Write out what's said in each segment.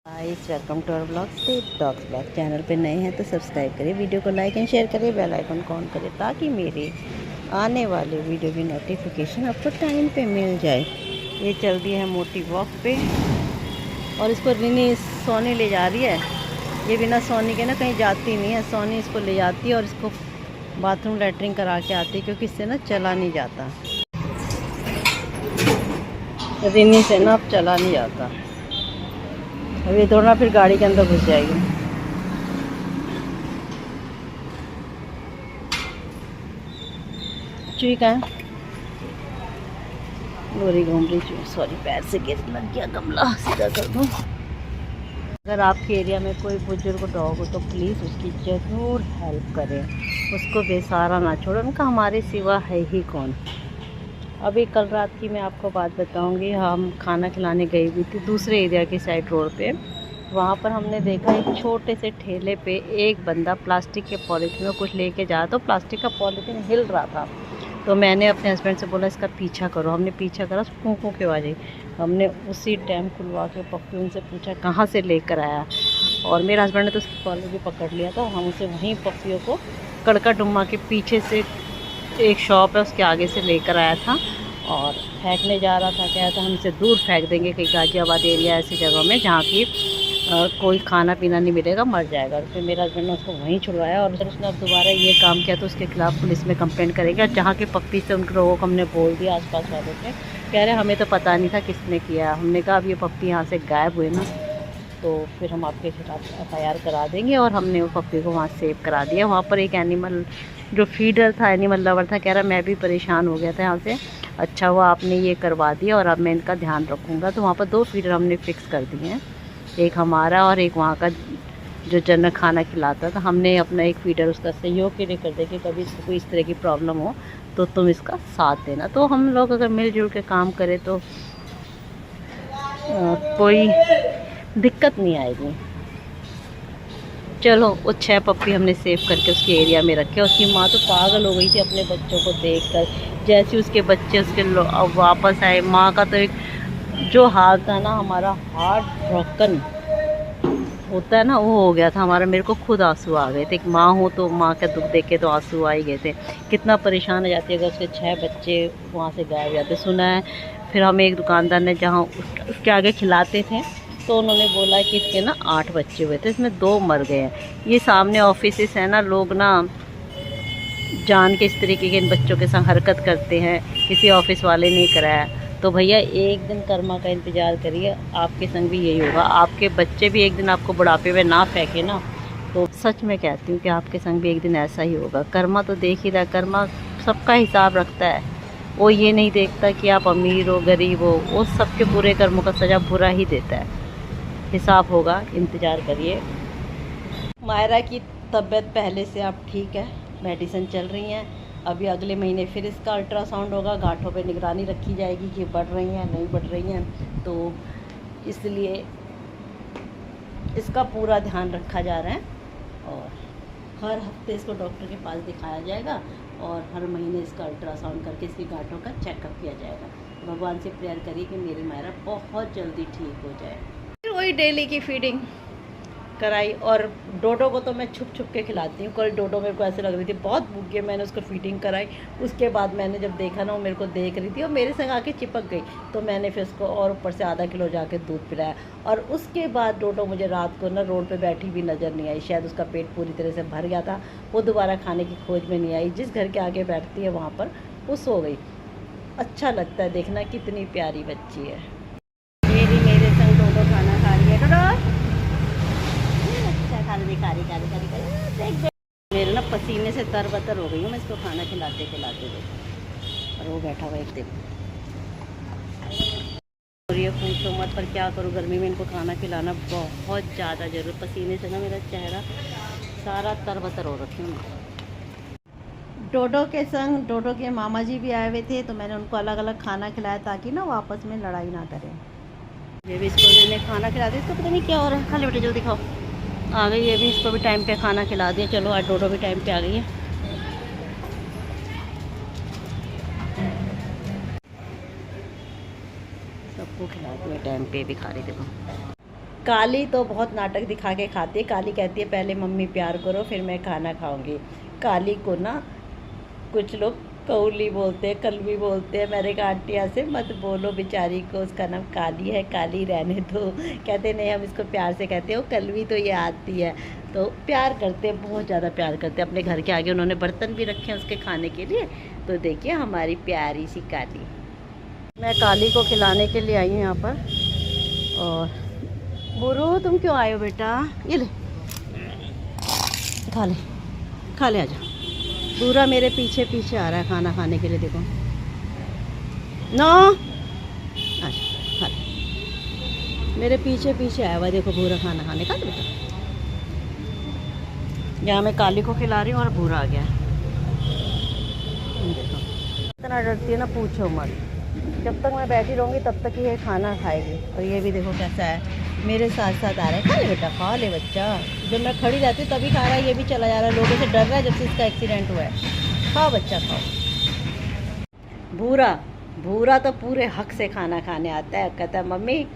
Guys welcome to our blog state dogs blog. Channel पे नए हैं तो सब्सक्राइब करें, वीडियो को लाइक एंड शेयर करें, बेल आइकन को ऑन करें ताकि मेरे आने वाले वीडियो की नोटिफिकेशन आपको टाइम पे मिल जाए। ये चल रही है मोटी वॉक पे और इसको रिनी सोनी ले जा रही है। ये बिना सोनी के ना कहीं जाती नहीं है, सोनी इसको ले जाती है और इसको बाथरूम लैट्रिन करा के आती है क्योंकि इससे ना चला नहीं जाता। रिनी से ना अब चला नहीं जाता। अभी थोड़ा फिर गाड़ी के अंदर घुस जाएगी। चुई का गोरी घूम रही चुई, सॉरी पैर से गिर लग गया, गमला सीधा कर दूँ। अगर आपके एरिया में कोई बुजुर्ग डॉग हो तो प्लीज़ उसकी ज़रूर हेल्प करें, उसको बेसहारा ना छोड़ो, उनका हमारे सिवा है ही कौन। अभी कल रात की मैं आपको बात बताऊंगी। हम खाना खिलाने गई हुई थी दूसरे एरिया की साइड रोड पे। वहाँ पर हमने देखा एक छोटे से ठेले पे एक बंदा प्लास्टिक के पॉलीथीन में कुछ लेके जा रहा, तो प्लास्टिक का पॉलीथीन हिल रहा था। तो मैंने अपने हस्बैंड से बोला इसका पीछा करो। हमने पीछा करा, फूं फूं की आवाज़ आई। हमने उसी टाइम खुलवा के पप्पी उनसे पूछा कहाँ से लेकर आया, और मेरे हस्बैंड ने तो उसकी कॉलर भी पकड़ लिया था। हम उसे वहीं पप्पियों को कड़का डुम्मा के पीछे से एक शॉप है उसके आगे से लेकर आया था और फेंकने जा रहा था। कह रहा था हम इसे दूर फेंक देंगे, कहीं गाजियाबाद एरिया ऐसी जगह में जहाँ की कोई खाना पीना नहीं मिलेगा, मर जाएगा। फिर मेरा हस्बैंड ने उसको वहीं छुड़वाया और उसने अब दोबारा ये काम किया तो उसके खिलाफ़ पुलिस में कंप्लेंट करेंगे। और जहाँ के पप्पी से उनके लोगों को हमने बोल दिया, आसपास वालों से, कह रहे हमें तो पता नहीं था किसने किया। हमने कहा अब ये पप्पी यहाँ से गायब हुए ना तो फिर हम आपके खिलाफ FIR करा देंगे। और हमने वो पप्पी को वहाँ सेव करा दिया। वहाँ पर एक एनिमल जो फीडर था, एनिमल लवर था, कह रहा मैं भी परेशान हो गया था यहाँ से, अच्छा हुआ आपने ये करवा दिया और अब मैं इनका ध्यान रखूँगा। तो वहाँ पर 2 फीडर हमने फ़िक्स कर दिए हैं, एक हमारा और एक वहाँ का जो जनरल खाना खिलाता था। हमने अपना एक फीडर उसका सहयोग के लिए कर दे कि कभी इसको कोई इस तरह की प्रॉब्लम हो तो तुम इसका साथ देना। तो हम लोग अगर मिलजुल के काम करें तो कोई दिक्कत नहीं आएगी। चलो वो 6 पप्पी हमने सेव करके उसके एरिया में रखे। उसकी माँ तो पागल हो गई थी अपने बच्चों को देखकर। जैसे उसके बच्चे उसके वापस आए, माँ का तो एक जो हाल था ना, हमारा हार्ट ब्रोकन होता है ना, वो हो गया था हमारा। मेरे को खुद आंसू आ गए थे। एक माँ हो तो माँ का दुख देख के तो आंसू आ ही गए थे। कितना परेशान हो जाती है अगर उसके 6 बच्चे वहाँ से गायब जाते। सुना है फिर हमें एक दुकानदार ने जहाँ उसके आगे खिलाते थे तो उन्होंने बोला कि इसके ना 8 बच्चे हुए थे, इसमें 2 मर गए हैं। ये सामने ऑफिस है ना, लोग ना जान के इस तरीके के इन बच्चों के साथ हरकत करते हैं, किसी ऑफिस वाले ने कराया। तो भैया एक दिन कर्मा का इंतज़ार करिए, आपके संग भी यही होगा। आपके बच्चे भी एक दिन आपको बुढ़ापे में ना फेंके ना, तो सच में कहती हूँ कि आपके संग भी एक दिन ऐसा ही होगा। कर्मा तो देख ही रहा, कर्मा सबका हिसाब रखता है। वो ये नहीं देखता कि आप अमीर हो गरीब हो, वो सबके बुरे कर्मों का सज़ा बुरा ही देता है। हिसाब होगा, इंतज़ार करिए। मायरा की तबीयत पहले से अब ठीक है, मेडिसिन चल रही हैं। अभी अगले महीने फिर इसका अल्ट्रासाउंड होगा, गांठों पे निगरानी रखी जाएगी कि बढ़ रही हैं नहीं बढ़ रही हैं, तो इसलिए इसका पूरा ध्यान रखा जा रहा है। और हर हफ्ते इसको डॉक्टर के पास दिखाया जाएगा और हर महीने इसका अल्ट्रासाउंड करके इसकी गांठों का चेकअप किया जाएगा। भगवान से प्रेयर करिए कि मेरी मायरा बहुत जल्दी ठीक हो जाए। फिर वही डेली की फीडिंग कराई। और डोडो को तो मैं छुप छुप के खिलाती हूँ। कल डोडो मेरे को ऐसे लग रही थी बहुत भूख गई, मैंने उसको फीडिंग कराई। उसके बाद मैंने जब देखा ना वो मेरे को देख रही थी और मेरे संग आके चिपक गई, तो मैंने फिर उसको और ऊपर से आधा किलो जाके दूध पिलाया। और उसके बाद डोडो मुझे रात को ना रोड पे बैठी भी नज़र नहीं आई, शायद उसका पेट पूरी तरह से भर गया था, वो दोबारा खाने की खोज में नहीं आई। जिस घर के आगे बैठती है वहाँ पर वो सो गई। अच्छा लगता है देखना कितनी प्यारी बच्ची है। मेरे संग डोडो खाना खा रही है। डोडो मेरे ना पसीने से तरबतर हो गई हूँ मैं इसको खाना खिलाते खिलाते देख। और वो बैठा हुआ एक दिन और ये पूछो मत, पर क्या करूँ, गर्मी में इनको खाना खिलाना बहुत ज़्यादा जरूर। पसीने से ना मेरा चेहरा सारा तरबतर हो रखी हूँ। डोडो के संग डोडो के मामा जी भी आए हुए थे, तो मैंने उनको अलग अलग खाना खिलाया ताकि ना वो आपस में लड़ाई ना करें। ये भी इसको मैंने खाना खिला दिया, इसको पता नहीं क्या हो रहा है। खाली बेटे जल्दी खाओ। आ गई, ये भी इसको भी टाइम पे खाना खिला दिया। चलो आज डोडो भी टाइम पे आ गई है। सबको खिला दिया टाइम पे, भी खा रही। देखो काली तो बहुत नाटक दिखा के खाती है। काली कहती है पहले मम्मी प्यार करो फिर मैं खाना खाऊंगी। काली को ना कुछ लोग कौली बोलते हैं, कलवी बोलते हैं। मेरे कहा आंटी ऐसे मत बोलो, बेचारी को उसका नाम काली है, काली रहने दो। कहते नहीं हम इसको प्यार से कहते हैं, वो कलवी तो ये आती है। तो प्यार करते हैं, बहुत ज़्यादा प्यार करते हैं। अपने घर के आगे उन्होंने बर्तन भी रखे हैं उसके खाने के लिए। तो देखिए हमारी प्यारी सी काली। मैं काली को खिलाने के लिए आई हूँ यहाँ पर। और बुरू तुम क्यों आए हो बेटा? ये ले खा ले, खा ले, आजा। पूरा मेरे पीछे पीछे आ रहा है खाना खाने के लिए। देखो नो, अच्छा खा ले। मेरे पीछे पीछे आया हुआ, देखो भूरा खाना खाने का। बेटा यहाँ मैं काली को खिला रही हूँ और भूरा आ गया। देखो इतना डरती है ना, पूछो मत। जब तक मैं बैठी रहूँगी तब तक ये खाना खाएगी। और ये भी देखो कैसा है, मेरे साथ साथ आ रहा है। खा ले बेटा, खा ले बच्चा। जब मैं खड़ी रहती हूँ तभी खा रहा है, ये भी चला जा रहा है। लोगों से डर रहा है जब से इसका एक्सीडेंट हुआ है। खाओ बच्चा खाओ। भूरा भूरा तो पूरे हक से खाना खाने आता है। कहता है मम्मी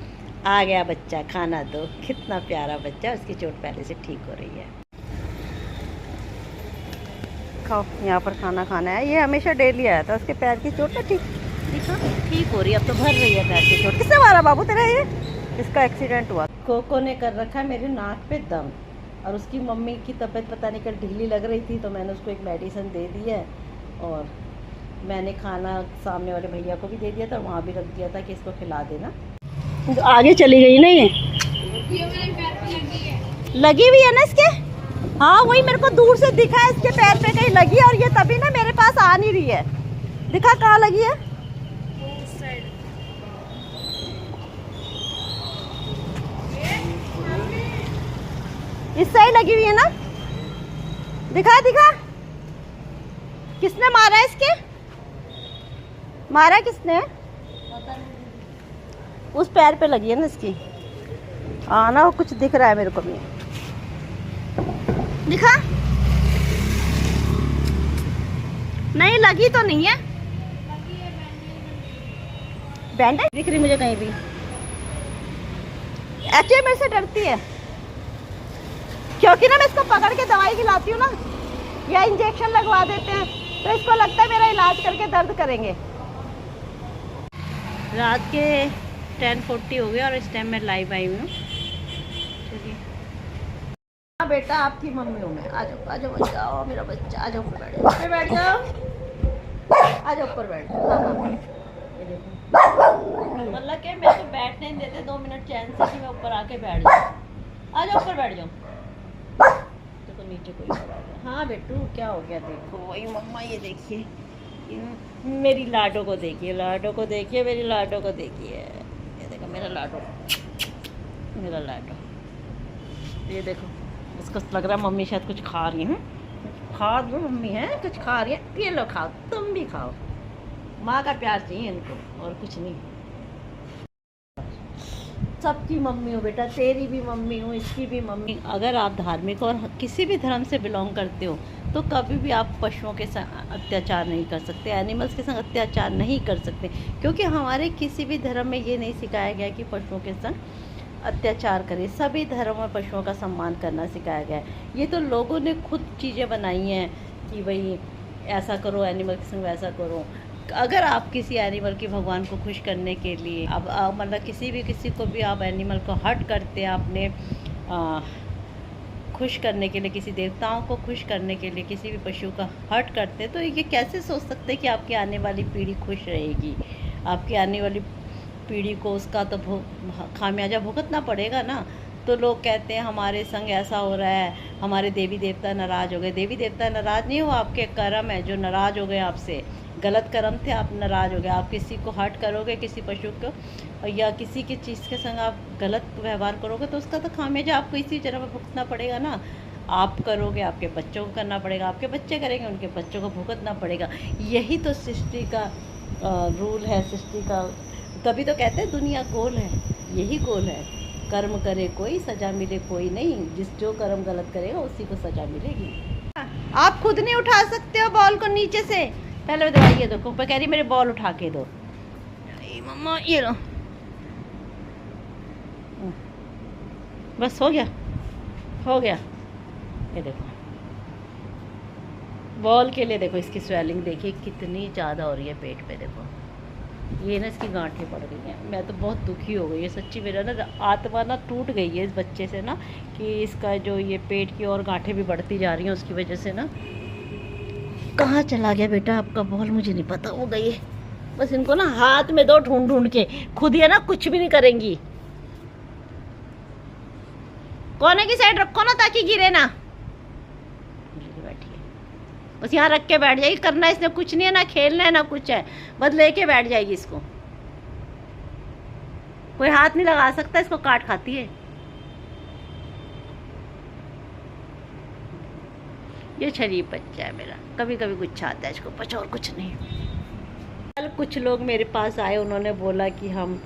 आ गया बच्चा, खाना दो। कितना प्यारा बच्चा, उसकी चोट पहले से ठीक हो रही है। खाओ, यहाँ पर खाना खाना है। ये हमेशा डेली आया था, उसके पैर की चोट ना ठीक हो रही है। अब तो भर रही है पैर की चोट। किसने मारा बाबू तेरा? ये इसका एक्सीडेंट हुआ। कोको ने कर रखा है मेरे नाक पे दम। और उसकी मम्मी की तबीयत पता नहीं कर ढीली लग रही थी, तो मैंने उसको एक मेडिसिन दे दी है। और मैंने खाना सामने वाले भैया को भी दे दिया था, वहाँ भी रख दिया था कि इसको खिला देना। तो आगे चली गई ना ये, लगी हुई है ना इसके। हाँ वही मेरे को दूर से दिखा है, इसके पैर पे कहीं लगी है। और ये तभी ना मेरे पास आ नहीं रही है। दिखा कहाँ लगी है? इस साइड लगी हुई है ना। दिखा दिखा। किसने मारा है इसके? मारा किसने? उस पैर पे लगी है ना इसकी। हाँ ना, वो कुछ दिख रहा है मेरे को भी। दिखा? नहीं लगी तो नहीं है। बैंडेज दिख रही मुझे कहीं भी। एक्चुअली मेरे से डरती है, क्योंकि ना मैं इसको पकड़ के दवाई खिलाती हूँ ना, या इंजेक्शन लगवा देते हैं, तो इसको लगता है मेरा इलाज करके दर्द करेंगे। रात के 10:40 हो गए और इस टाइम मैं लाइव आई हूँ। चलिए हाँ बेटा, आपकी मम्मी हूँ मैं। आ जाओ आ जाओ, आ जाओ मेरा बच्चा, आ जाओ ऊपर बैठ जाओ, ऊपर बैठ जाओ, आ जाओ ऊपर बैठ जाओ। हाँ ये देखो, मतलब कि मेरे को बैठने नहीं देते 2 मिनट चैन से कि मैं ऊपर आके बैठ जाऊँ। आ जाओ ऊपर बैठ जाओ। तो नीचे कोई। हाँ बेटू क्या हो गया? देखो वही मम्मा, ये देखिए मेरी लाडो को देखिए, लाडो को देखिए, मेरी लाडो को देखिए। ये देखो मेरा लाडो, मेरा लाडो। ये देखो, इसको लग रहा है मम्मी शायद कुछ खा रही है। खा दो मम्मी है, कुछ खा रही है। ये लो खाओ, तुम भी खाओ। माँ का प्यार चाहिए इनको और कुछ नहीं। सबकी मम्मी हो बेटा, तेरी भी मम्मी हूँ, इसकी भी मम्मी। अगर आप धार्मिक और किसी भी धर्म से बिलोंग करते हो तो कभी भी आप पशुओं के संग अत्याचार नहीं कर सकते, एनिमल्स के संग अत्याचार नहीं कर सकते, क्योंकि हमारे किसी भी धर्म में ये नहीं सिखाया गया कि पशुओं के संग अत्याचार करें। सभी धर्मों में पशुओं का सम्मान करना सिखाया गया है। ये तो लोगों ने खुद चीज़ें बनाई हैं कि भाई ऐसा करो, एनिमल के संग वैसा करो। अगर आप किसी एनिमल की भगवान को खुश करने के लिए अब मतलब किसी को भी आप एनिमल को हर्ट करते हैं, आपने खुश करने के लिए, किसी देवताओं को खुश करने के लिए किसी भी पशु का हर्ट करते हैं, तो ये कैसे सोच सकते हैं कि आपकी आने वाली पीढ़ी खुश रहेगी? आपकी आने वाली पीढ़ी को उसका तो खामियाजा भुगतना पड़ेगा ना। तो लोग कहते हैं हमारे संग ऐसा हो रहा है, हमारे देवी देवता नाराज़ हो गए। देवी देवता नाराज़ नहीं हो, आपके कर्म है जो नाराज़ हो गए आपसे। गलत कर्म थे, आप नाराज़ हो गए। आप किसी को हर्ट करोगे, किसी पशु को या किसी की चीज़ के संग आप गलत व्यवहार करोगे, तो उसका तो खामियाजा आपको इसी जगह पर भुगतना पड़ेगा ना। आप करोगे, आपके बच्चों को करना पड़ेगा, आपके बच्चे करेंगे, उनके बच्चों को भुगतना पड़ेगा। यही तो सृष्टि का रूल है, सृष्टि का। तभी तो कहते हैं दुनिया गोल है, यही गोल है। कर्म करे कोई, सजा मिले कोई नहीं। जो कर्म गलत करेगा उसी को सजा मिलेगी। आप खुद नहीं उठा सकते हो बॉल को नीचे से। पहले दवाइए दो, कह रही मेरे बॉल उठा के दो। मम्मा ये लो, बस हो गया, हो गया। ये देखो बॉल के लिए देखो इसकी स्वेलिंग देखिए कितनी ज़्यादा हो रही है पेट पे। देखो ये ना इसकी गांठें पड़ गई हैं। मैं तो बहुत दुखी हो गई है सच्ची, मेरा ना आत्मा ना टूट गई है इस बच्चे से ना, कि इसका जो ये पेट की और गांठें भी बढ़ती जा रही हैं उसकी वजह से ना। कहाँ चला गया बेटा आपका बॉल, मुझे नहीं पता, हो गई है। बस इनको ना हाथ में दो ढूंढ ढूंढ के, खुद ये ना कुछ भी नहीं करेंगी। कोने की साइड रखो ना ताकि गिरे ना। बैठिए, बस यहाँ रख के बैठ जाएगी। करना इसने कुछ नहीं है, ना खेलना है ना कुछ है, बस लेके बैठ जाएगी। इसको कोई हाथ नहीं लगा सकता, इसको काट खाती है। ये शरीफ बच्चा है मेरा, कभी कभी गुस्सा आता है इसको, बस और कुछ नहीं। कल कुछ लोग मेरे पास आए, उन्होंने बोला कि हम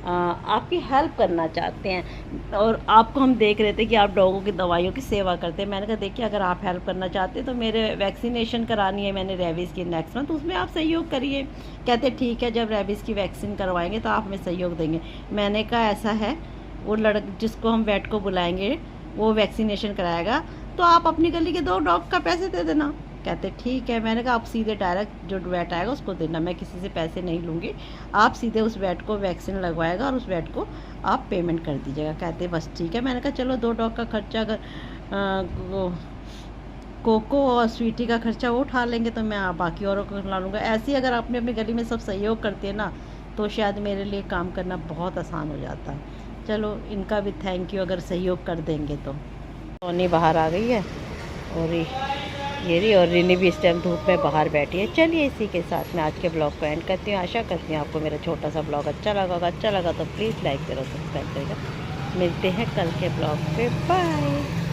आपकी हेल्प करना चाहते हैं, और आपको हम देख रहे थे कि आप डॉगों की दवाइयों की सेवा करते हैं। मैंने कहा देखिए अगर आप हेल्प करना चाहते हैं तो मेरे वैक्सीनेशन करानी है मैंने रेबीज़ की नेक्स्ट मंथ, उसमें आप सहयोग करिए। कहते ठीक है, जब रेबीज़ की वैक्सीन करवाएंगे तो आप हमें सहयोग देंगे। मैंने कहा ऐसा है, वो जिसको हम वेट को बुलाएंगे वो वैक्सीनेशन कराएगा, तो आप अपनी गली के 2 डॉग का पैसे दे देना। कहते ठीक है। मैंने कहा आप सीधे डायरेक्ट जो वेट आएगा उसको देना, मैं किसी से पैसे नहीं लूँगी, आप सीधे उस वेट को वैक्सीन लगवाएगा और उस वेट को आप पेमेंट कर दीजिएगा। कहते बस ठीक है। मैंने कहा चलो 2 डॉग का खर्चा अगर कोको और स्वीटी का खर्चा वो उठा लेंगे तो मैं बाकी औरों को ला लूँगा। ऐसे ही अगर अपनी अपनी गली में सब सहयोग करते हैं ना तो शायद मेरे लिए काम करना बहुत आसान हो जाता है। चलो इनका भी थैंक यू अगर सहयोग कर देंगे तो। सोनी बाहर आ गई है और ये रही, और रिनी भी इस टाइम धूप में बाहर बैठी है। चलिए इसी के साथ मैं आज के ब्लॉग को एंड करती हूँ। आशा करती हूँ आपको मेरा छोटा सा ब्लॉग अच्छा लगा होगा। अच्छा लगा तो प्लीज़ लाइक करो, सब्सक्राइब करेगा। मिलते हैं कल के ब्लॉग पे, बाय।